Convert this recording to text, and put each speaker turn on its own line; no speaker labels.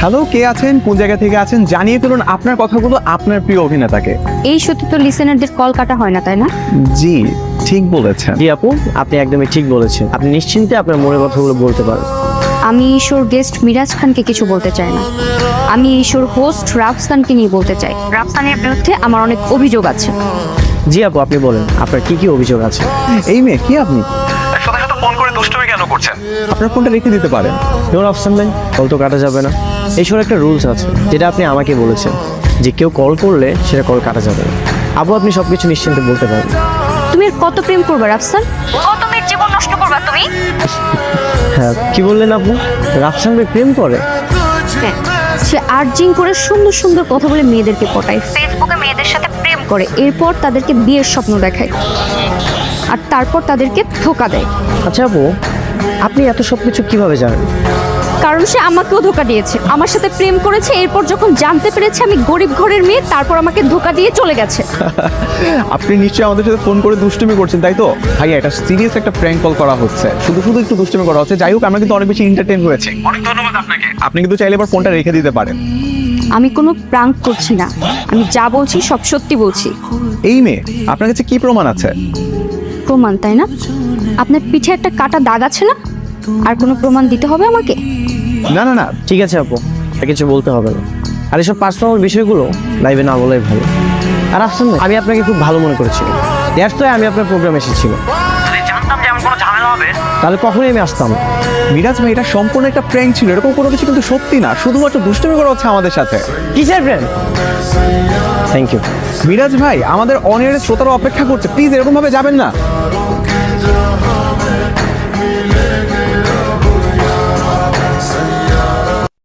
Hello, কে আছেন, কোন জায়গা থেকে আছেন, জানিয়ে ফেলুন আপনার কথাগুলো আপনার প্রিয় অভিনেতাকে।
এই সত্যি তো লিসেনারদের কল কাটা হয় না, তাই না?
জি, ঠিক বলেছেন।
জি আপু, আপনি একদমই ঠিক বলেছেন। আপনি নিশ্চিন্তে আপনার মনের কথাগুলো বলতে পারেন।
আমি ঈশ্বর গেস্ট মিরাজ খানকে কিছু বলতে চাই না। আমি ঈশ্বর হোস্ট রাফসানকে নিয়ে বলতে চাই। রাফসানের বিরুদ্ধে আমার অনেক অভিযোগ আছে।
জি আপু, আপনি বলেন আপনার কি কি অভিযোগ আছে।
এই মেয়ে, কি আপনি সাথে সাথে ফোন করে দুষ্টুমি কেন করছেন? আপনার ফোনটা রেখে দিতে পারেন।
কেমন অপশন নেই, কল তো কাটা যাবে না। এইসব একটা রুলস আছে যেটা আপনি আমাকে বলেছেন যে কেউ কল করলে সেটা কল কাটা যাবে না। আপু আপনি সবকিছু নিশ্চিন্তে বলতে পারেন।
তুমি আর কত প্রেম করবে রাফসান? কত মেয়ের জীবন নষ্ট করবা তুমি?
হ্যাঁ, কি বললেন আপু? রাফসান ভাই প্রেম করে?
হ্যাঁ, সে আর্জিং করে সুন্দর সুন্দর কথা বলে মেয়েদেরকে পটায়, ফেসবুকে মেয়েদের সাথে প্রেম করে, এরপর তাদেরকে বিয়ের স্বপ্ন দেখায়, আর তারপর তাদেরকে ধোকা দেয়।
আচ্ছা আপু, আপনি এত সব কিছু কিভাবে জানেন?
কারণ সে আমাকেও ধোকা দিয়েছে, আমার সাথে প্রেম করেছে, এরপর যখন জানতে পেরেছে আমি গরিব ঘরের মেয়ে, তারপর আমাকে ধোকা দিয়ে চলে গেছে।
আপনি নিশ্চয়ই আমাদের সাথে ফোন করে দুষ্টুমি করছেন, তাই তো? ভাইয়া, এটা সিরিয়াস একটা প্র্যাঙ্ক কল করা হচ্ছে, শুধু শুধু একটু দুষ্টুমি করা হচ্ছে। যাই হোক, আমরা কিন্তু অনেক বেশি এন্টারটেইন হয়েছি। অনেক ধন্যবাদ আপনাকে। আপনি কিন্তু চাইলে এবার ফোনটা রেখে দিতে পারেন।
আমি কোনো প্রাঙ্ক করছি না, আমি যা বলছি সব সত্যি বলছি।
এই মেয়ে, আপনার কাছে কি প্রমাণ আছে?
প্রমাণ, তাই না? আপনার পিঠে একটা কাটা দাগ আছে না? আর কোনো প্রমাণ দিতে হবে আমাকে?
না না না,
ঠিক আছে আপু, আর কিছু বলতে হবে না। আর এসব পার্সোনাল বিষয়গুলো লাইভে না বলাই ভালো। আর আফসান ভাই, আমি আপনাকে খুব ভালো মনে করেছিলাম, দ্যাটস ওয়াই আমি আপনার প্রোগ্রামে এসেছিলাম। যদি জানতাম যে এমন কোনো ঝামেলা হবে তাহলে কখনোই আমি আসতাম না।
মিরাজ ভাই, এটা সম্পূর্ণ একটা প্র্যাঙ্ক ছিল, এরকম কোনো কিছু কিন্তু সত্যি না, শুধুমাত্র দুষ্টুমি করা হচ্ছে আমাদের সাথে।
কিসের ফ্রেন্ড? Thank you.
মিরাজ ভাই, আমাদের অন এয়ারের শ্রোতারা অপেক্ষা করছে, প্লিজ এরকম ভাবে যাবেন না।